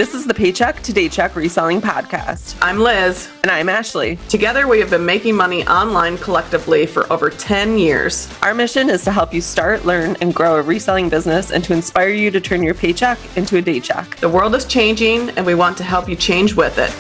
This is the Paycheck to Daycheck Reselling Podcast. I'm Liz. And I'm Ashley. Together, we have been making money online collectively for over 10 years. Our mission is to help you start, learn, and grow a reselling business and to inspire you to turn your paycheck into a daycheck. The world is changing, and we want to help you change with it.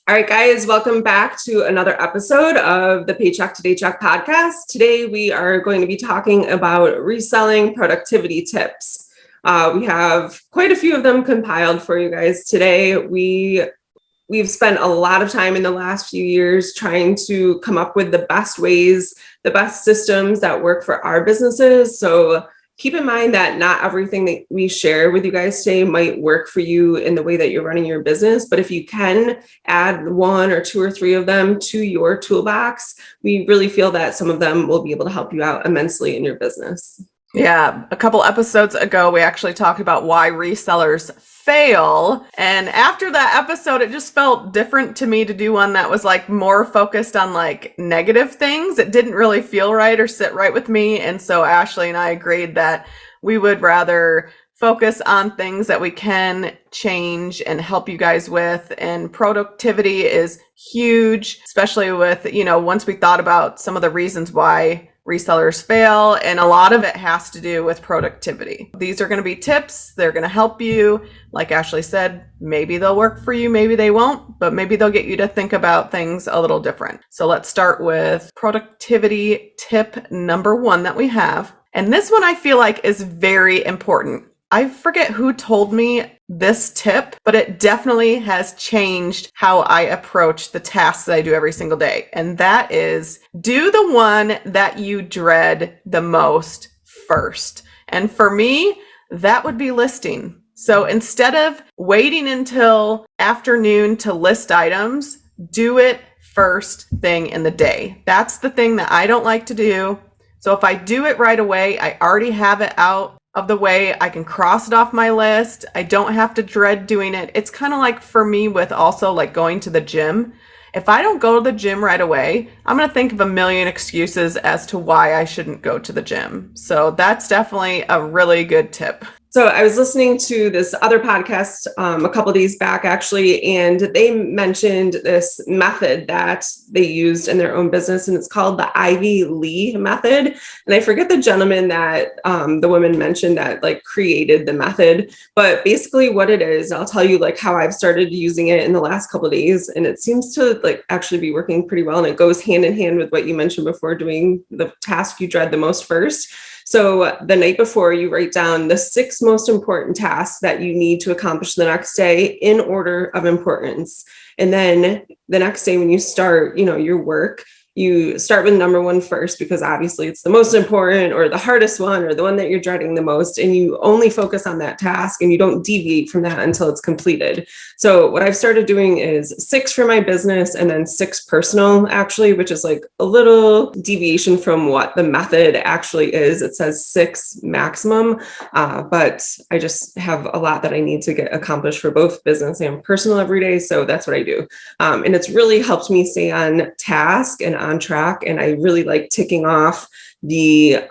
All right, guys, welcome back to another episode of the Paycheck to Daycheck podcast. Today, we are going to be talking about reselling productivity tips. We have quite a few of them compiled for you guys today. We've spent a lot of time in the last few years trying to come up with the best ways, the best systems that work for our businesses. So keep in mind that not everything that we share with you guys today might work for you in the way that you're running your business. But if you can add one or two or three of them to your toolbox, we really feel that some of them will be able to help you out immensely in your business. Yeah, a couple episodes ago, we actually talked about why resellers fail. And after that episode, it just felt different to me to do one that was like more focused on like negative things. It didn't really feel right or sit right with me. And so Ashley and I agreed that we would rather focus on things that we can change and help you guys with. And productivity is huge, especially with, once we thought about some of the reasons why resellers fail, and a lot of it has to do with productivity. These are going to be tips. They're going to help you. Like Ashley said, maybe they'll work for you, maybe they won't, but maybe they'll get you to think about things a little different. So let's start with productivity tip number one that we have. And this one I feel like is very important. I forget who told me this tip, but it definitely has changed how I approach the tasks that I do every single day. And that is do the one that you dread the most first. And for me, that would be listing. So instead of waiting until afternoon to list items, do it first thing in the day. That's the thing that I don't like to do. So if I do it right away, I already have it out of the way. I can cross it off my list. I don't have to dread doing it. It's kind of like for me with also like going to the gym. If I don't go to the gym right away, I'm going to think of a million excuses as to why I shouldn't go to the gym. So that's definitely a really good tip. So I was listening to this other podcast a couple of days back, actually, and they mentioned this method that they used in their own business, and it's called the Ivy Lee method. And I forget the gentleman that the woman mentioned that like created the method, but basically what it is, I'll tell you like how I've started using it in the last couple of days, and it seems to like actually be working pretty well. And it goes hand in hand with what you mentioned before, doing the task you dread the most first. So the night before, you write down the 6 most important tasks that you need to accomplish the next day in order of importance. And then the next day when you start, your work, you start with number 1 first, because obviously it's the most important or the hardest one or the one that you're dreading the most. And you only focus on that task and you don't deviate from that until it's completed. So what I've started doing is 6 for my business and then 6 personal, actually, which is like a little deviation from what the method actually is. It says 6 maximum, but I just have a lot that I need to get accomplished for both business and personal every day. So that's what I do. And it's really helped me stay on task and on track. And I really like ticking off the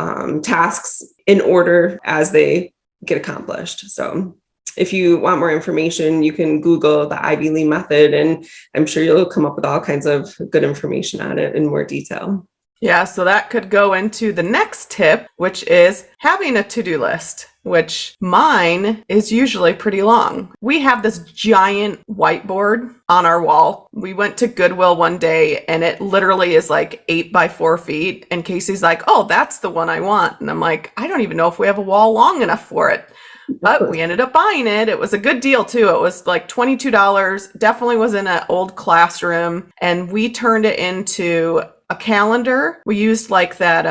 tasks in order as they get accomplished. So if you want more information, you can Google the Ivy Lee method, and I'm sure you'll come up with all kinds of good information on it in more detail. Yeah, so that could go into the next tip, which is having a to-do list, which mine is usually pretty long. We have this giant whiteboard on our wall. We went to Goodwill one day and it literally is like 8 by 4 feet. And Casey's like, oh, that's the one I want. And I'm like, I don't even know if we have a wall long enough for it. But we ended up buying it. It was a good deal too. It was like $22. Definitely was in an old classroom. And we turned it into a calendar. We used like that,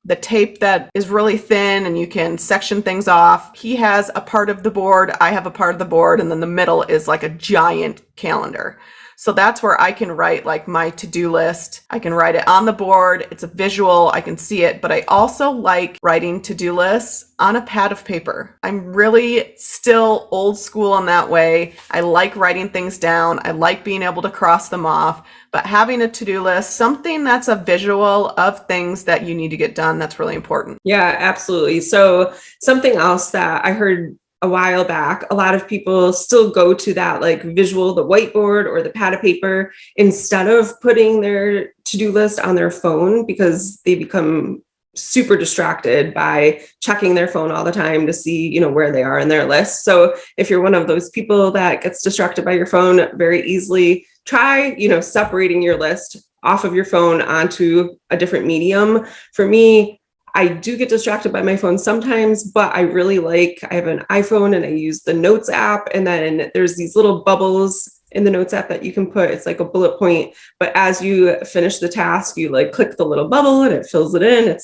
the tape that is really thin and you can section things off. He has a part of the board, I have a part of the board, and then the middle is like a giant calendar. So that's where I can write like my to-do list. I can write it on the board. It's a visual. I can see it, but I also like writing to-do lists on a pad of paper. I'm really still old school in that way. I like writing things down. I like being able to cross them off, but having a to-do list, something that's a visual of things that you need to get done, that's really important. Yeah, absolutely. So something else that I heard a while back, a lot of people still go to that like visual, the whiteboard or the pad of paper, instead of putting their to-do list on their phone, because they become super distracted by checking their phone all the time to see, where they are in their list. So if you're one of those people that gets distracted by your phone very easily, try, separating your list off of your phone onto a different medium. For me, I do get distracted by my phone sometimes, but I have an iPhone and I use the Notes app. And then there's these little bubbles in the Notes app that you can put. It's like a bullet point, but as you finish the task, you like click the little bubble and it fills it in.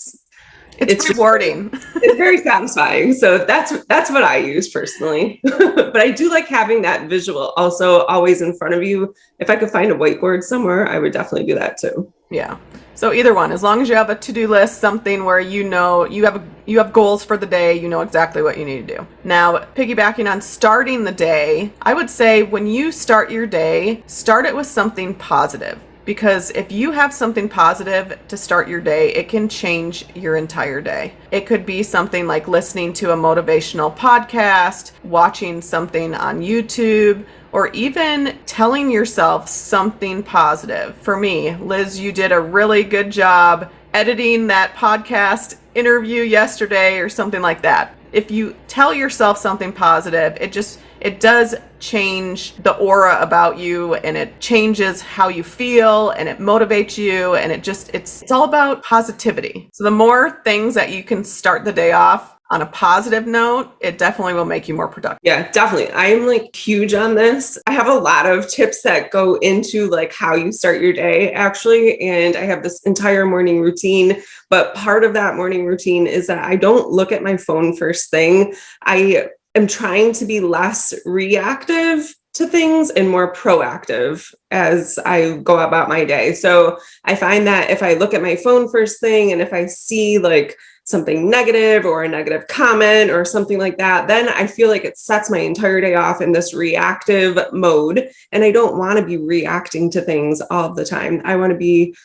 It's rewarding. It's very satisfying. So that's what I use personally. But I do like having that visual also always in front of you. If I could find a whiteboard somewhere, I would definitely do that too. Yeah. So either one, as long as you have a to-do list, something where you have goals for the day, you know exactly what you need to do. Now, piggybacking on starting the day, I would say when you start your day, start it with something positive. Because if you have something positive to start your day, it can change your entire day. It could be something like listening to a motivational podcast, watching something on YouTube, or even telling yourself something positive. For me, Liz, you did a really good job editing that podcast interview yesterday or something like that. If you tell yourself something positive, it does change the aura about you, and it changes how you feel, and it motivates you, and it's all about positivity. So the more things that you can start the day off on a positive note, it definitely will make you more productive. Yeah, definitely. I am like huge on this. I have a lot of tips that go into like how you start your day actually. And I have this entire morning routine, but part of that morning routine is that I don't look at my phone first thing. I am trying to be less reactive to things and more proactive as I go about my day. So I find that if I look at my phone first thing and if I see like something negative or a negative comment or something like that, then I feel like it sets my entire day off in this reactive mode. And I don't want to be reacting to things all the time. I want to be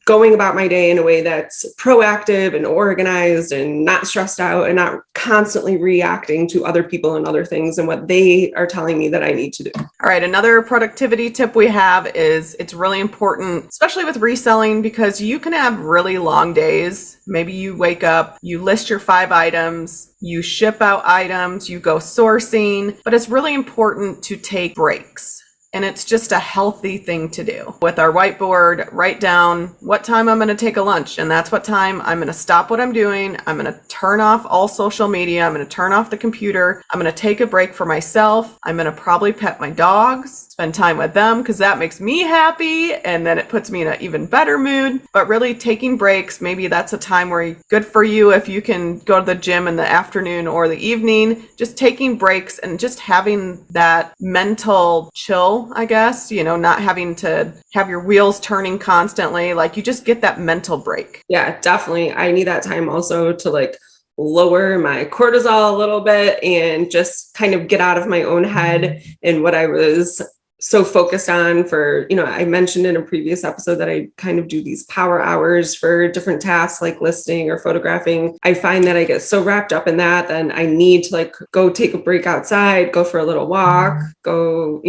going about my day in a way that's proactive and organized and not stressed out and not constantly reacting to other people and other things and what they are telling me that I need to do. All right. Another productivity tip we have is it's really important, especially with reselling, because you can have really long days. Maybe you wake up, you list your 5 items, you ship out items, you go sourcing, but it's really important to take breaks. And it's just a healthy thing to do. With our whiteboard, write down what time I'm going to take a lunch. And that's what time I'm going to stop what I'm doing. I'm going to turn off all social media. I'm going to turn off the computer. I'm going to take a break for myself. I'm going to probably pet my dogs, spend time with them because that makes me happy. And then it puts me in an even better mood. But really taking breaks, maybe that's a time where good for you if you can go to the gym in the afternoon or the evening. Just taking breaks and just having that mental chill, I guess, not having to have your wheels turning constantly. Like you just get that mental break. Yeah, definitely. I need that time also to like lower my cortisol a little bit and just kind of get out of my own head and what I was so focused on for, I mentioned in a previous episode that I kind of do these power hours for different tasks like listing or photographing. I find that I get so wrapped up in that, then I need to like go take a break outside, go for a little walk, go,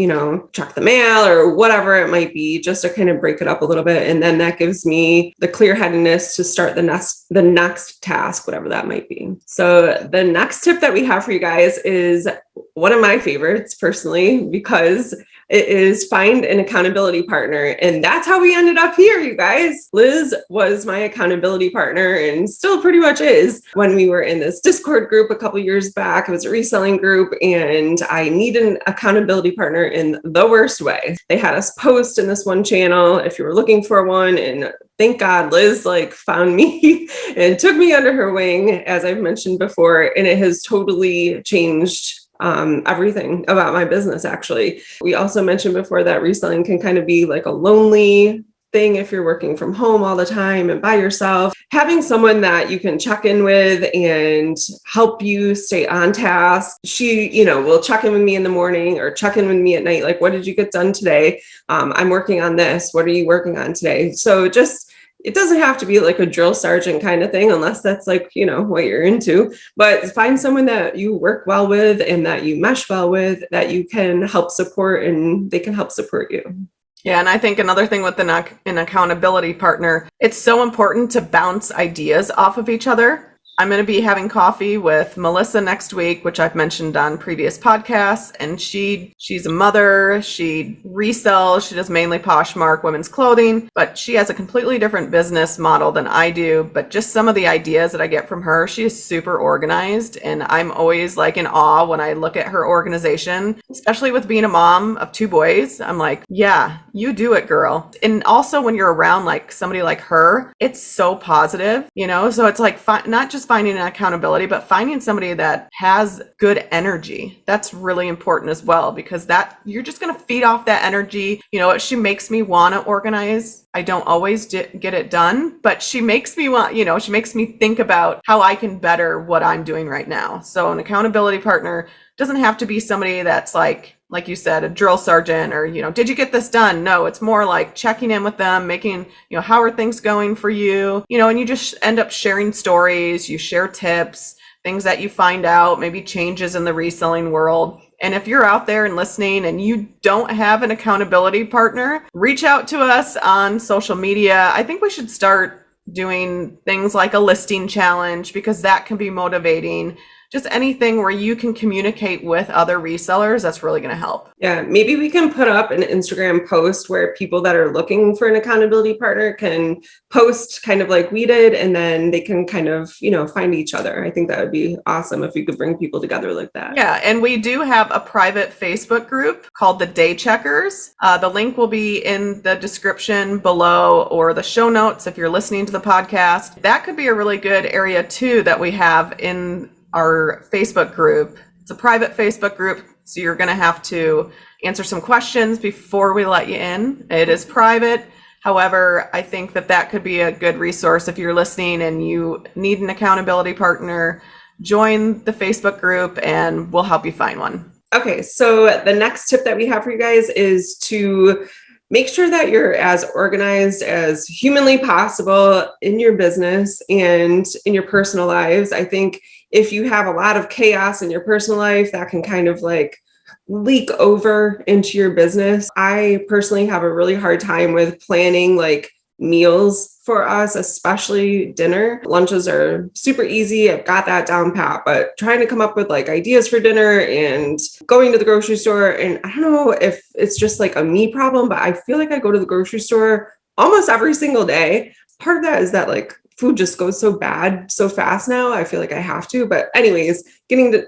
check the mail or whatever it might be, just to kind of break it up a little bit. And then that gives me the clear-headedness to start the next task, whatever that might be. So the next tip that we have for you guys is one of my favorites personally, because it is find an accountability partner. And that's how we ended up here, you guys. Liz was my accountability partner and still pretty much is. When we were in this Discord group a couple years back, it was a reselling group, and I needed an accountability partner in the worst way. They had us post in this one channel if you were looking for one, and thank God Liz found me and took me under her wing, as I've mentioned before, and it has totally changed everything about my business, actually. We also mentioned before that reselling can kind of be like a lonely thing if you're working from home all the time and by yourself. Having someone that you can check in with and help you stay on task. She, will check in with me in the morning or check in with me at night. Like, what did you get done today? I'm working on this. What are you working on today? So it doesn't have to be like a drill sergeant kind of thing, unless that's like, what you're into, but find someone that you work well with and that you mesh well with, that you can help support and they can help support you. Yeah, and I think another thing with an accountability partner, it's so important to bounce ideas off of each other. I'm going to be having coffee with Melissa next week, which I've mentioned on previous podcasts. And she's a mother. She resells. She does mainly Poshmark women's clothing, but she has a completely different business model than I do. But just some of the ideas that I get from her, she is super organized. And I'm always like in awe when I look at her organization, especially with being a mom of 2 boys. I'm like, yeah, you do it, girl. And also when you're around like somebody like her, it's so positive, so it's like not just finding an accountability, but finding somebody that has good energy. That's really important as well, because that you're just going to feed off that energy. She makes me want to organize. I don't always get it done, but she makes me want, she makes me think about how I can better what I'm doing right now. So an accountability partner doesn't have to be somebody that's like you said, a drill sergeant or, did you get this done? No, it's more like checking in with them, making, how are things going for you? And you just end up sharing stories, you share tips, things that you find out, maybe changes in the reselling world. And if you're out there and listening and you don't have an accountability partner, reach out to us on social media. I think we should start doing things like a listing challenge, because that can be motivating. Just anything where you can communicate with other resellers, that's really going to help. Yeah, maybe we can put up an Instagram post where people that are looking for an accountability partner can post kind of like we did, and then they can kind of, find each other. I think that would be awesome if we could bring people together like that. Yeah, and we do have a private Facebook group called the Daycheckers. The link will be in the description below or the show notes if you're listening to the podcast. That could be a really good area too that we have in our Facebook group. It's a private Facebook group, so you're going to have to answer some questions before we let you in. It is private. However, I think that could be a good resource if you're listening and you need an accountability partner. Join the Facebook group and we'll help you find one. Okay, so the next tip that we have for you guys is to make sure that you're as organized as humanly possible in your business and in your personal lives. I think if you have a lot of chaos in your personal life, that can kind of like leak over into your business. I personally have a really hard time with planning like meals for us, especially dinner. Lunches are super easy. I've got that down pat, but trying to come up with like ideas for dinner and going to the grocery store. And I don't know if it's just like a me problem, but I feel like I go to the grocery store almost every single day. Part of that is that like food just goes so bad so fast now. I feel like I have to, but anyways, getting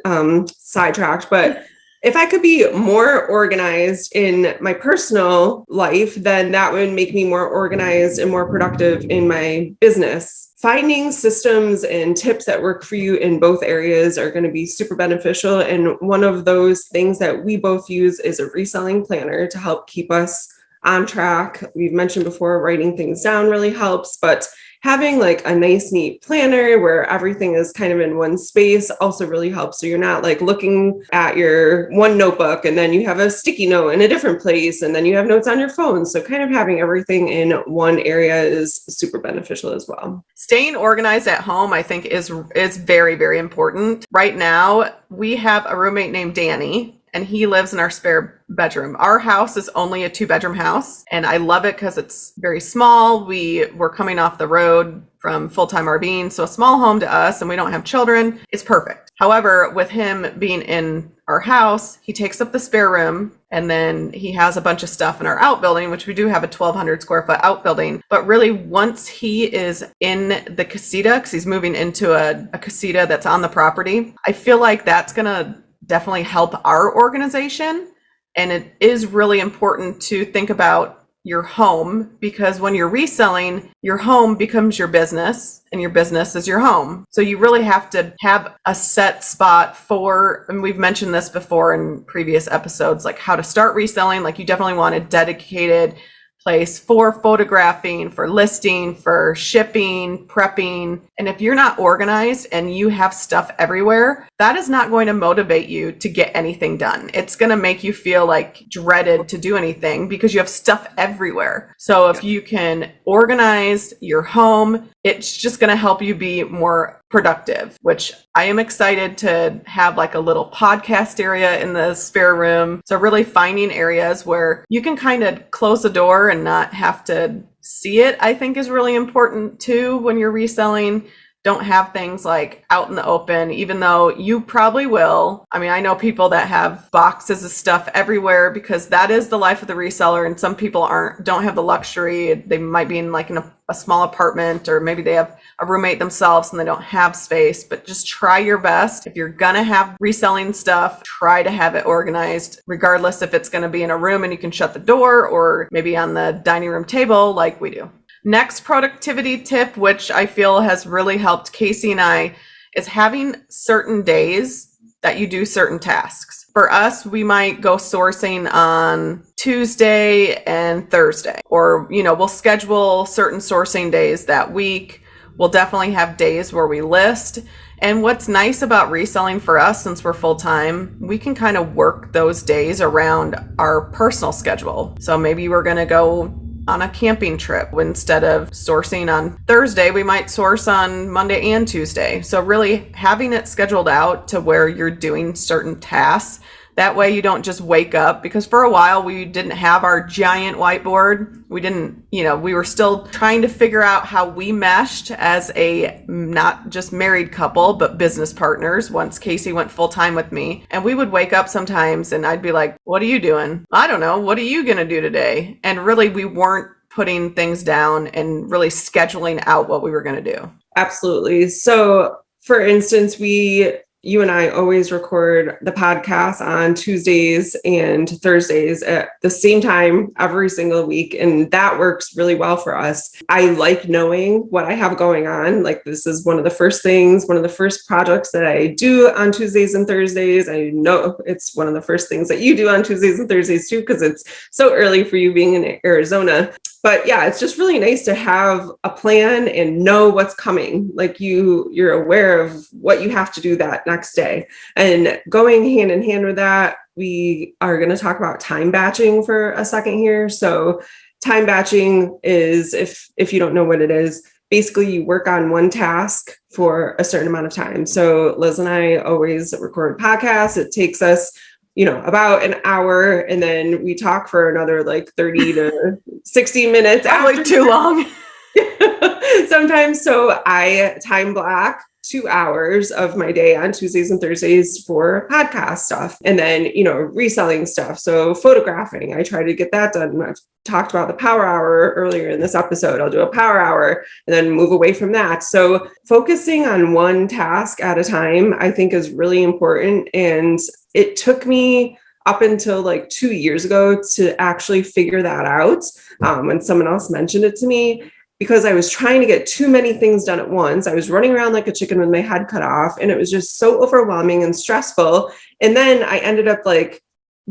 sidetracked, but if I could be more organized in my personal life, then that would make me more organized and more productive in my business. Finding systems and tips that work for you in both areas are going to be super beneficial. And one of those things that we both use is a reselling planner to help keep us on track. We've mentioned before, writing things down really helps, but having like a nice, neat planner where everything is kind of in one space also really helps. So you're not like looking at your one notebook and then you have a sticky note in a different place and then you have notes on your phone. So kind of having everything in one area is super beneficial as well. Staying organized at home, I think, is very, very important. Right now, we have a roommate named Danny, and he lives in our spare bedroom. Our house is only a 2-bedroom house, and I love it because it's very small. We're coming off the road from full-time RVing, so a small home to us, and we don't have children. It's perfect. However, with him being in our house, he takes up the spare room, and then he has a bunch of stuff in our outbuilding, which we do have a 1,200 square foot outbuilding. But really, once he is in the casita, because he's moving into a casita that's on the property, I feel like that's going to definitely help our organization. And it is really important to think about your home, because when you're reselling, your home becomes your business and your business is your home. So you really have to have a set spot for, and we've mentioned this before in previous episodes, like how to start reselling. Like you definitely want a dedicated place for photographing, for listing, for shipping, prepping. And if you're not organized and you have stuff everywhere, that is not going to motivate you to get anything done. It's going to make you feel like dreaded to do anything because you have stuff everywhere. So if you can organize your home, it's just going to help you be more productive, which I am excited to have like a little podcast area in the spare room. So really finding areas where you can kind of close the door and not have to see it, I think is really important too when you're reselling. Don't have things like out in the open, even though you probably will. I mean, I know people that have boxes of stuff everywhere because that is the life of the reseller. And some people don't have the luxury. They might be in like a small apartment, or maybe they have a roommate themselves and they don't have space. But just try your best. If you're gonna have reselling stuff, try to have it organized, regardless if it's gonna be in a room and you can shut the door, or maybe on the dining room table like we do. Next productivity tip, which I feel has really helped Casey and I, is having certain days that you do certain tasks. For us, we might go sourcing on Tuesday and Thursday, or, we'll schedule certain sourcing days that week. We'll definitely have days where we list. And what's nice about reselling for us, since we're full-time, we can kind of work those days around our personal schedule. So maybe we're going to go on a camping trip. Instead of sourcing on Thursday, we might source on Monday and Tuesday. So really having it scheduled out to where you're doing certain tasks. That way you don't just wake up, because for a while we didn't have our giant whiteboard. We were still trying to figure out how we meshed as a not just married couple, but business partners once Casey went full time with me. And we would wake up sometimes and I'd be like, what are you doing? I don't know. What are you going to do today? And really we weren't putting things down and really scheduling out what we were going to do. Absolutely. So for instance, you and I always record the podcast on Tuesdays and Thursdays at the same time every single week. And that works really well for us. I like knowing what I have going on. Like this is one of the first projects that I do on Tuesdays and Thursdays. I know it's one of the first things that you do on Tuesdays and Thursdays too, because it's so early for you being in Arizona. But yeah, it's just really nice to have a plan and know what's coming. Like you're aware of what you have to do that next day. And going hand in hand with that, we are going to talk about time batching for a second here. So time batching is, if you don't know what it is, basically you work on one task for a certain amount of time. So Liz and I always record podcasts. It takes us about an hour, and then we talk for another like 30 to 60 minutes. Probably too long. Sometimes. So I time block 2 hours of my day on Tuesdays and Thursdays for podcast stuff, and then, reselling stuff. So photographing, I try to get that done. I've talked about the power hour earlier in this episode. I'll do a power hour and then move away from that. So focusing on one task at a time, I think is really important. And it took me up until like 2 years ago to actually figure that out. When someone else mentioned it to me, because I was trying to get too many things done at once. I was running around like a chicken with my head cut off, and it was just so overwhelming and stressful. And then I ended up like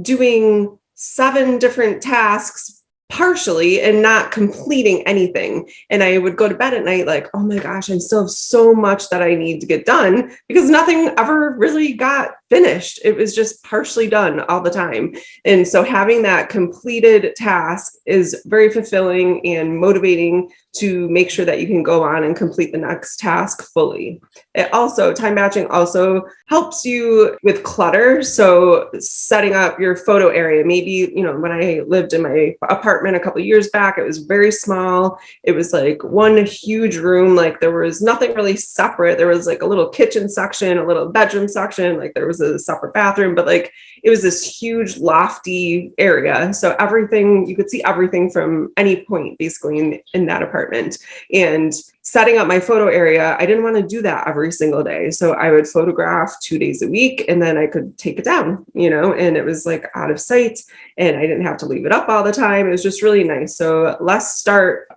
doing 7 different tasks partially and not completing anything. And I would go to bed at night like, oh my gosh, I still have so much that I need to get done, because nothing ever really got finished. It was just partially done all the time. And so having that completed task is very fulfilling and motivating to make sure that you can go on and complete the next task fully. Time batching also helps you with clutter. So setting up your photo area, maybe, when I lived in my apartment a couple of years back, it was very small. It was like one huge room. Like there was nothing really separate. There was like a little kitchen section, a little bedroom section, like there was a separate bathroom, but like it was this huge lofty area. So everything, you could see everything from any point basically in that apartment. And setting up my photo area, I didn't want to do that every single day. So I would photograph 2 days a week and then I could take it down, and it was like out of sight and I didn't have to leave it up all the time. It was just really nice. So less start,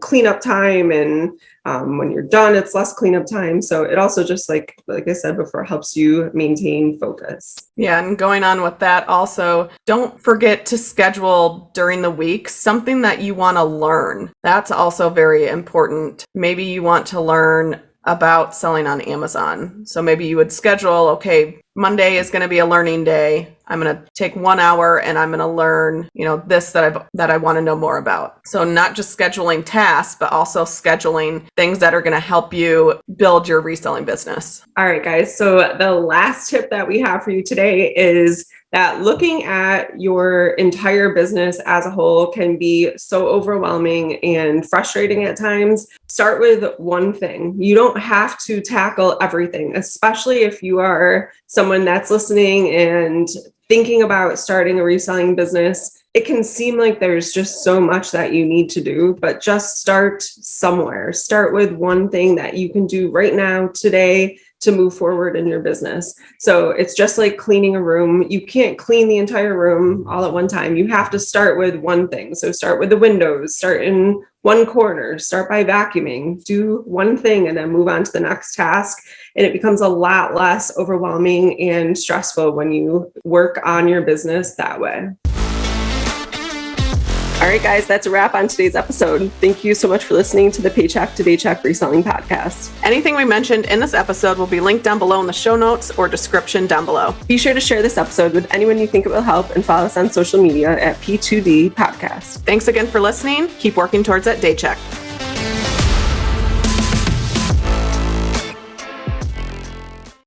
cleanup time. And when you're done, it's less cleanup time. So it also just like I said before, helps you maintain focus. Yeah. And going on with that also, don't forget to schedule during the week something that you want to learn. That's also very important. Maybe you want to learn about selling on Amazon. So maybe you would schedule, okay, Monday is going to be a learning day. I'm going to take 1 hour and I'm going to learn, this that I want to know more about. So not just scheduling tasks, but also scheduling things that are going to help you build your reselling business. All right, guys. So the last tip that we have for you today is that looking at your entire business as a whole can be so overwhelming and frustrating at times. Start with one thing. You don't have to tackle everything, especially if you are someone that's listening and thinking about starting a reselling business. It can seem like there's just so much that you need to do, but just start somewhere. Start with one thing that you can do right now, today, to move forward in your business. So it's just like cleaning a room. You can't clean the entire room all at one time. You have to start with one thing. So start with the windows, start in one corner, start by vacuuming, do one thing and then move on to the next task. And it becomes a lot less overwhelming and stressful when you work on your business that way. All right, guys, that's a wrap on today's episode. Thank you so much for listening to the Paycheck to Daycheck Reselling Podcast. Anything we mentioned in this episode will be linked down below in the show notes or description down below. Be sure to share this episode with anyone you think it will help and follow us on social media at P2D Podcast. Thanks again for listening. Keep working towards that Daycheck.